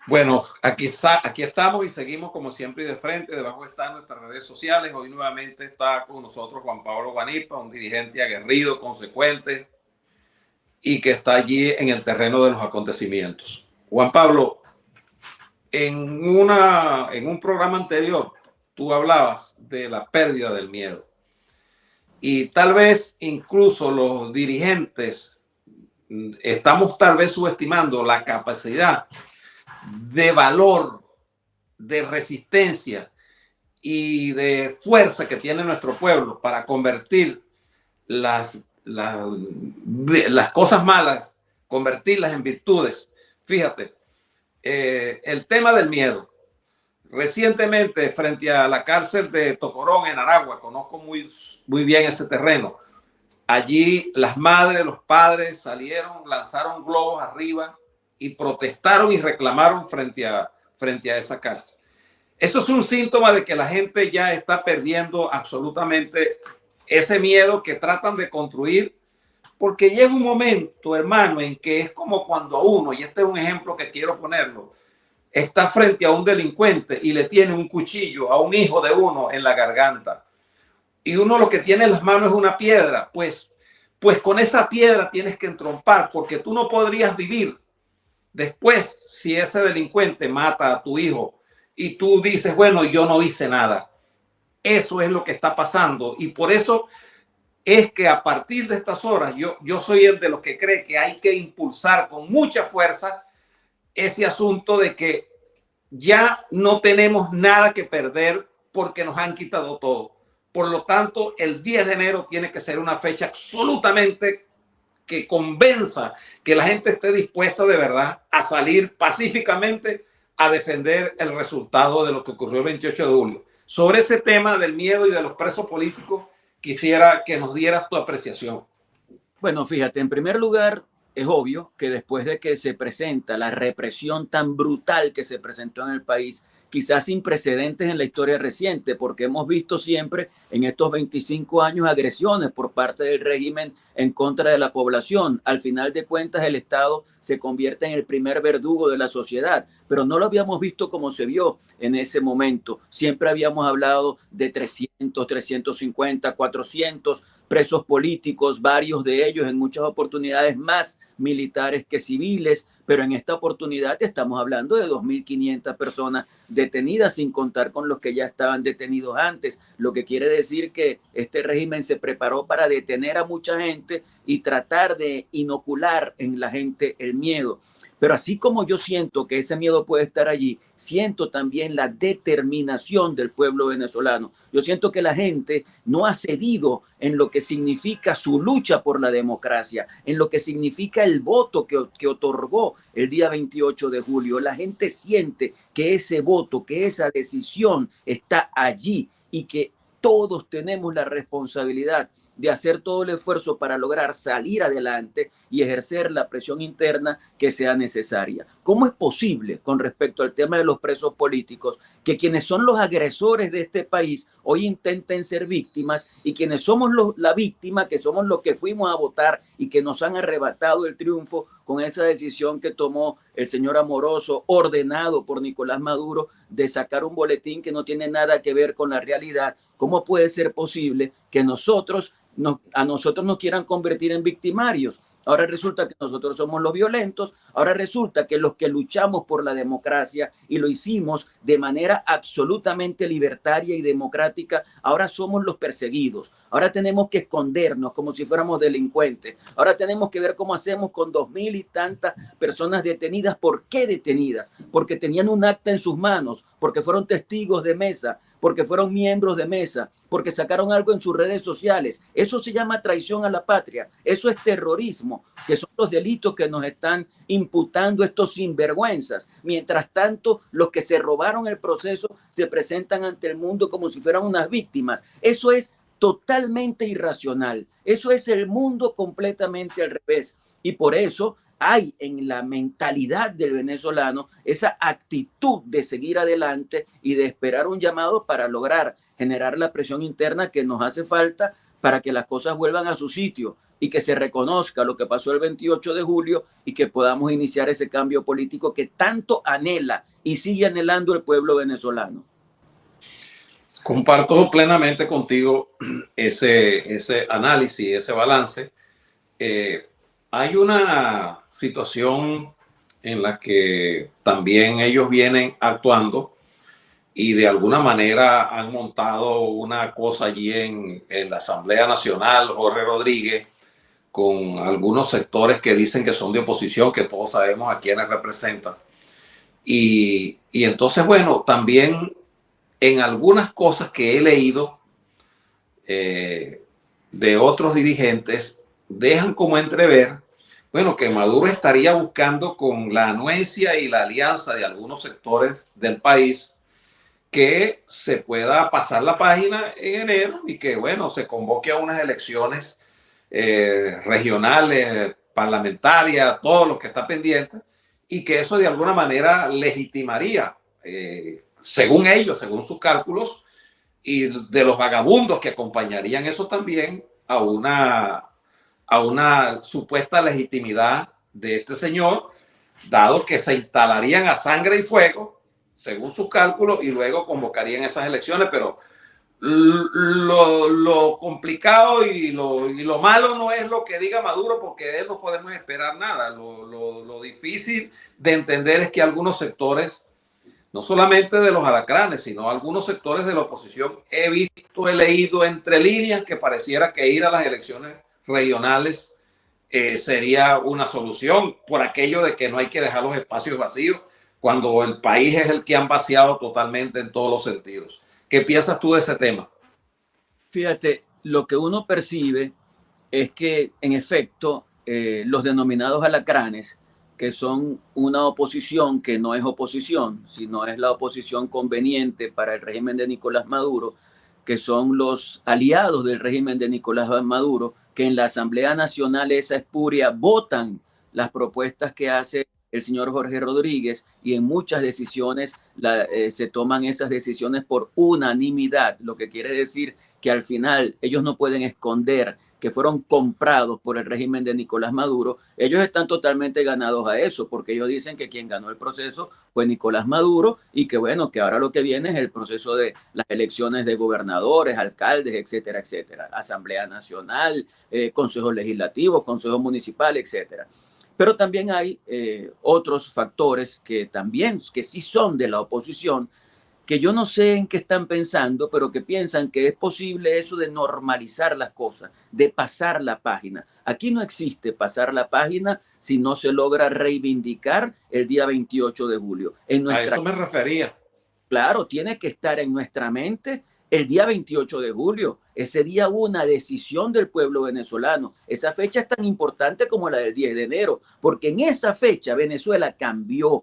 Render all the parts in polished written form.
Bueno, aquí estamos y seguimos como siempre y de frente. Debajo están nuestras redes sociales. Hoy nuevamente está con nosotros Juan Pablo Guanipa, un dirigente aguerrido, consecuente y que está allí en el terreno de los acontecimientos. Juan Pablo, en un programa anterior tú hablabas de la pérdida del miedo y tal vez incluso los dirigentes estamos tal vez subestimando la capacidad de valor, de resistencia y de fuerza que tiene nuestro pueblo para convertir las cosas malas, convertirlas en virtudes. Fíjate, el tema del miedo. Recientemente, frente a la cárcel de Tocorón en Aragua, conozco muy bien ese terreno. Allí las madres, los padres salieron, lanzaron globos arriba y protestaron y reclamaron frente a esa cárcel. Eso es un síntoma de que la gente ya está perdiendo absolutamente ese miedo que tratan de construir, porque llega un momento, hermano, en que es como cuando a uno, y este es un ejemplo que quiero ponerlo, está frente a un delincuente y le tiene un cuchillo a un hijo de uno en la garganta. Y uno lo que tiene en las manos es una piedra, pues con esa piedra tienes que entrompar, porque tú no podrías vivir después si ese delincuente mata a tu hijo y tú dices, bueno, yo no hice nada. Eso es lo que está pasando y por eso es que a partir de estas horas yo soy el de los que cree que hay que impulsar con mucha fuerza ese asunto de que ya no tenemos nada que perder porque nos han quitado todo. Por lo tanto, el 10 de enero tiene que ser una fecha absolutamente que convenza que la gente esté dispuesta de verdad a salir pacíficamente a defender el resultado de lo que ocurrió el 28 de julio. Sobre ese tema del miedo y de los presos políticos, quisiera que nos dieras tu apreciación. Bueno, fíjate, en primer lugar, es obvio que después de que se presenta la represión tan brutal que se presentó en el país, quizás sin precedentes en la historia reciente, porque hemos visto siempre en estos 25 años agresiones por parte del régimen en contra de la población. Al final de cuentas, el Estado se convierte en el primer verdugo de la sociedad, pero no lo habíamos visto como se vio en ese momento. Siempre habíamos hablado de 300, 350, 400 presos políticos, varios de ellos en muchas oportunidades más militares que civiles, pero en esta oportunidad estamos hablando de 2.500 personas detenidas, sin contar con los que ya estaban detenidos antes, lo que quiere decir que este régimen se preparó para detener a mucha gente y tratar de inocular en la gente el miedo. Pero así como yo siento que ese miedo puede estar allí, siento también la determinación del pueblo venezolano. Yo siento que la gente no ha cedido en lo que significa su lucha por la democracia, en lo que significa el voto que otorgó el día 28 de julio. La gente siente que ese voto, que esa decisión está allí y que todos tenemos la responsabilidad de hacer todo el esfuerzo para lograr salir adelante y ejercer la presión interna que sea necesaria. ¿Cómo es posible, con respecto al tema de los presos políticos, que quienes son los agresores de este país hoy intenten ser víctimas y quienes somos la víctima, que somos los que fuimos a votar y que nos han arrebatado el triunfo con esa decisión que tomó el señor Amoroso, ordenado por Nicolás Maduro, de sacar un boletín que no tiene nada que ver con la realidad? ¿Cómo puede ser posible que a nosotros nos quieran convertir en victimarios? Ahora resulta que nosotros somos los violentos, ahora resulta que los que luchamos por la democracia y lo hicimos de manera absolutamente libertaria y democrática, ahora somos los perseguidos. Ahora tenemos que escondernos como si fuéramos delincuentes. Ahora tenemos que ver cómo hacemos con 2.000 y tantas personas detenidas. ¿Por qué detenidas? Porque tenían un acta en sus manos, porque fueron testigos de mesa, porque fueron miembros de mesa, porque sacaron algo en sus redes sociales. Eso se llama traición a la patria. Eso es terrorismo, que son los delitos que nos están imputando estos sinvergüenzas. Mientras tanto, los que se robaron el proceso se presentan ante el mundo como si fueran unas víctimas. Eso es totalmente irracional. Eso es el mundo completamente al revés. Y por eso hay en la mentalidad del venezolano esa actitud de seguir adelante y de esperar un llamado para lograr generar la presión interna que nos hace falta para que las cosas vuelvan a su sitio. y que se reconozca lo que pasó el 28 de julio y que podamos iniciar ese cambio político que tanto anhela y sigue anhelando el pueblo venezolano. Comparto plenamente contigo ese análisis, ese balance. Hay una situación en la que también ellos vienen actuando y de alguna manera han montado una cosa allí en la Asamblea Nacional, Jorge Rodríguez, con algunos sectores que dicen que son de oposición, que todos sabemos a quiénes representan. Y entonces, bueno, también en algunas cosas que he leído de otros dirigentes, dejan como entrever, bueno, que Maduro estaría buscando con la anuencia y la alianza de algunos sectores del país que se pueda pasar la página en enero y que, bueno, se convoque a unas elecciones regionales, parlamentarias, todo lo que está pendiente, y que eso de alguna manera legitimaría, según ellos, según sus cálculos, y de los vagabundos que acompañarían eso también a una supuesta legitimidad de este señor, dado que se instalarían a sangre y fuego, según sus cálculos, y luego convocarían esas elecciones. Pero lo complicado y lo malo no es lo que diga Maduro, porque de él no podemos esperar nada. Lo difícil de entender es que algunos sectores, no solamente de los alacranes, sino algunos sectores de la oposición, he visto, he leído entre líneas que pareciera que ir a las elecciones regionales sería una solución, por aquello de que no hay que dejar los espacios vacíos cuando el país es el que han vaciado totalmente en todos los sentidos. ¿Qué piensas tú de ese tema? Fíjate, lo que uno percibe es que, en efecto, los denominados alacranes, que son una oposición que no es oposición, sino es la oposición conveniente para el régimen de Nicolás Maduro, que son los aliados del régimen de Nicolás Maduro, que en la Asamblea Nacional esa espuria votan las propuestas que hace el señor Jorge Rodríguez, y en muchas decisiones se toman esas decisiones por unanimidad, lo que quiere decir que al final ellos no pueden esconder que fueron comprados por el régimen de Nicolás Maduro. Ellos están totalmente ganados a eso, porque ellos dicen que quien ganó el proceso fue Nicolás Maduro, y que bueno, que ahora lo que viene es el proceso de las elecciones de gobernadores, alcaldes, etcétera, etcétera, Asamblea Nacional, consejos legislativos, consejos municipales, etcétera. Pero también hay otros factores que sí son de la oposición, que yo no sé en qué están pensando, pero que piensan que es posible eso de normalizar las cosas, de pasar la página. Aquí no existe pasar la página si no se logra reivindicar el día 28 de julio. A eso me refería. Claro, tiene que estar en nuestra mente el día 28 de julio. Ese día hubo una decisión del pueblo venezolano. Esa fecha es tan importante como la del 10 de enero, porque en esa fecha Venezuela cambió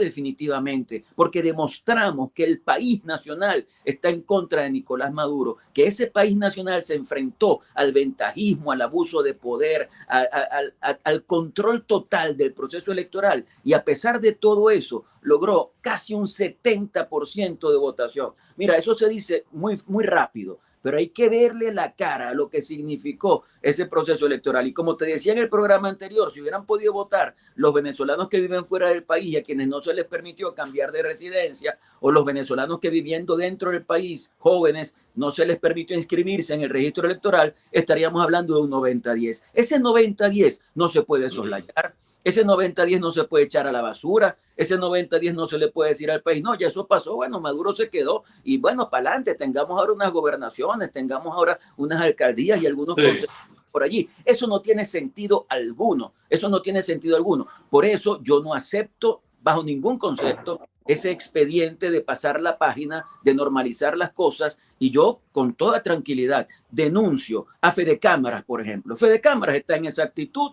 definitivamente, porque demostramos que el país nacional está en contra de Nicolás Maduro, que ese país nacional se enfrentó al ventajismo, al abuso de poder, al control total del proceso electoral, y a pesar de todo eso, logró casi un 70% de votación. Mira, eso se dice muy, muy rápido, pero hay que verle la cara a lo que significó ese proceso electoral. Y como te decía en el programa anterior, si hubieran podido votar los venezolanos que viven fuera del país y a quienes no se les permitió cambiar de residencia, o los venezolanos que viviendo dentro del país, jóvenes, no se les permitió inscribirse en el registro electoral, estaríamos hablando de un 90-10. Ese 90-10 no se puede soslayar. Ese 90-10 no se puede echar a la basura, ese 90-10 no se le puede decir al país, no, ya eso pasó, bueno, Maduro se quedó, y bueno, para adelante, tengamos ahora unas gobernaciones, tengamos ahora unas alcaldías y algunos consejos por allí. Eso no tiene sentido alguno, eso no tiene sentido alguno. Por eso yo no acepto, bajo ningún concepto, ese expediente de pasar la página, de normalizar las cosas, y yo con toda tranquilidad denuncio a Fede Cámaras, por ejemplo. Fede Cámaras está en esa actitud.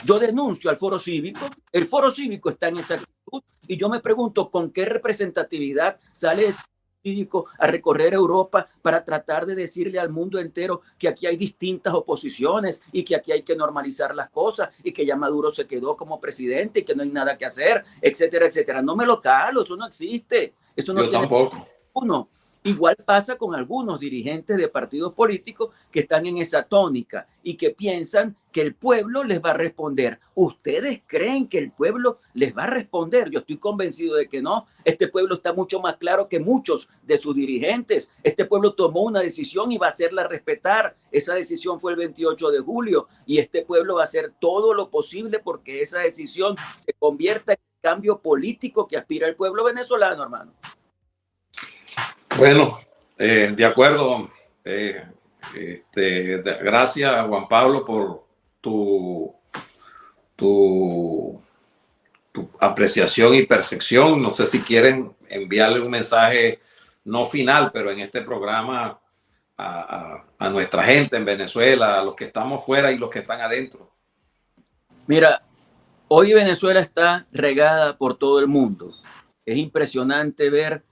Yo denuncio al Foro Cívico, el Foro Cívico está en esa actitud, y yo me pregunto con qué representatividad sale ese cívico a recorrer Europa para tratar de decirle al mundo entero que aquí hay distintas oposiciones y que aquí hay que normalizar las cosas y que ya Maduro se quedó como presidente y que no hay nada que hacer, etcétera, etcétera. No me lo calo, eso no existe. Eso no Yo tiene tampoco. uno. Igual pasa con algunos dirigentes de partidos políticos que están en esa tónica y que piensan que el pueblo les va a responder. ¿Ustedes creen que el pueblo les va a responder? Yo estoy convencido de que no. Este pueblo está mucho más claro que muchos de sus dirigentes. Este pueblo tomó una decisión y va a hacerla respetar. Esa decisión fue el 28 de julio y este pueblo va a hacer todo lo posible porque esa decisión se convierta en el cambio político que aspira el pueblo venezolano, hermano. Bueno, de acuerdo. Gracias, Juan Pablo, por tu apreciación y percepción. No sé si quieren enviarle un mensaje no final, pero en este programa a nuestra gente en Venezuela, a los que estamos fuera y los que están adentro. Mira, hoy Venezuela está regada por todo el mundo. Es impresionante ver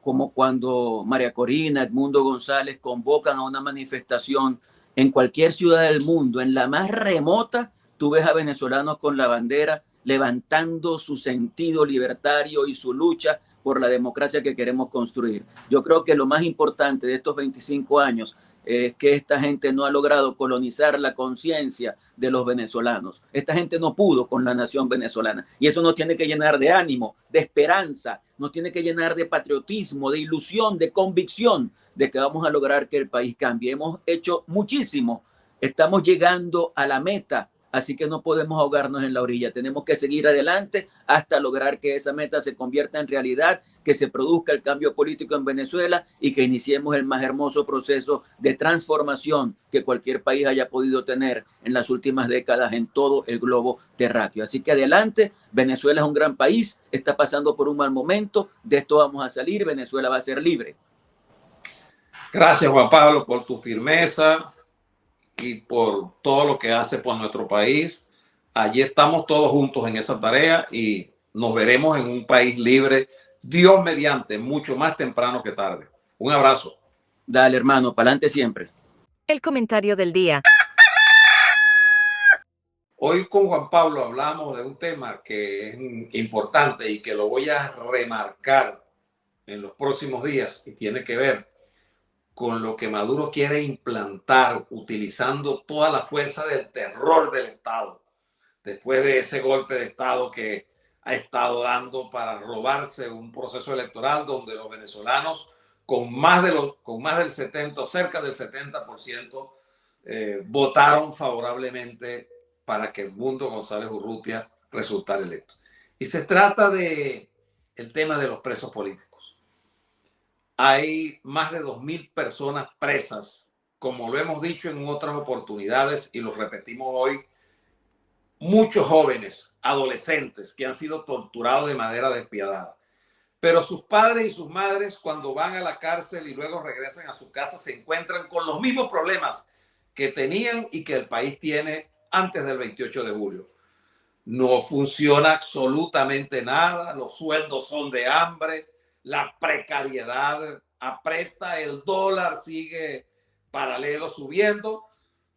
como cuando María Corina, Edmundo González convocan a una manifestación en cualquier ciudad del mundo, en la más remota, tú ves a venezolanos con la bandera levantando su sentido libertario y su lucha por la democracia que queremos construir. Yo creo que lo más importante de estos 25 años es que esta gente no ha logrado colonizar la conciencia de los venezolanos. Esta gente no pudo con la nación venezolana y eso nos tiene que llenar de ánimo, de esperanza, nos tiene que llenar de patriotismo, de ilusión, de convicción de que vamos a lograr que el país cambie. Hemos hecho muchísimo, estamos llegando a la meta, así que no podemos ahogarnos en la orilla. Tenemos que seguir adelante hasta lograr que esa meta se convierta en realidad, que se produzca el cambio político en Venezuela y que iniciemos el más hermoso proceso de transformación que cualquier país haya podido tener en las últimas décadas en todo el globo terráqueo. Así que adelante, Venezuela es un gran país, está pasando por un mal momento, de esto vamos a salir, Venezuela va a ser libre. Gracias, Juan Pablo, por tu firmeza y por todo lo que hace por nuestro país. Allí estamos todos juntos en esa tarea y nos veremos en un país libre, Dios mediante, mucho más temprano que tarde. Un abrazo. Dale, hermano, para adelante siempre. El comentario del día. Hoy con Juan Pablo hablamos de un tema que es importante y que lo voy a remarcar en los próximos días y tiene que ver con lo que Maduro quiere implantar utilizando toda la fuerza del terror del Estado, después de ese golpe de Estado que ha estado dando para robarse un proceso electoral donde los venezolanos con más del 70 o cerca del 70% votaron favorablemente para que Edmundo González Urrutia resultara electo. Y se trata de el tema de los presos políticos. Hay más de 2.000 personas presas, como lo hemos dicho en otras oportunidades y lo repetimos hoy, muchos jóvenes, adolescentes que han sido torturados de manera despiadada. Pero sus padres y sus madres, cuando van a la cárcel y luego regresan a su casa, se encuentran con los mismos problemas que tenían y que el país tiene antes del 28 de julio. No funciona absolutamente nada, los sueldos son de hambre, la precariedad aprieta, el dólar sigue paralelo subiendo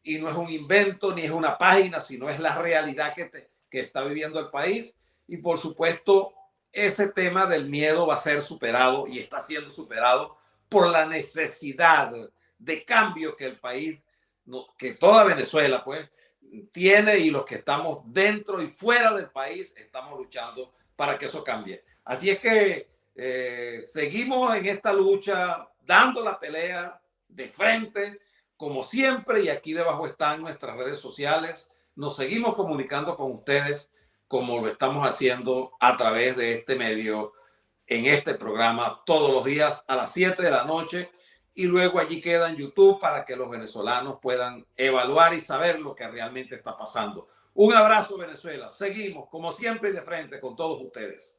y no es un invento ni es una página, sino es la realidad que está viviendo el país. Y por supuesto, ese tema del miedo va a ser superado y está siendo superado por la necesidad de cambio que el país, que toda Venezuela pues tiene y los que estamos dentro y fuera del país estamos luchando para que eso cambie. Así es que seguimos en esta lucha, dando la pelea de frente, como siempre, y aquí debajo están nuestras redes sociales. Nos seguimos comunicando con ustedes como lo estamos haciendo a través de este medio, en este programa, todos los días a las 7 de la noche, y luego allí queda en YouTube para que los venezolanos puedan evaluar y saber lo que realmente está pasando. Un abrazo, Venezuela. Seguimos, como siempre, y de frente con todos ustedes.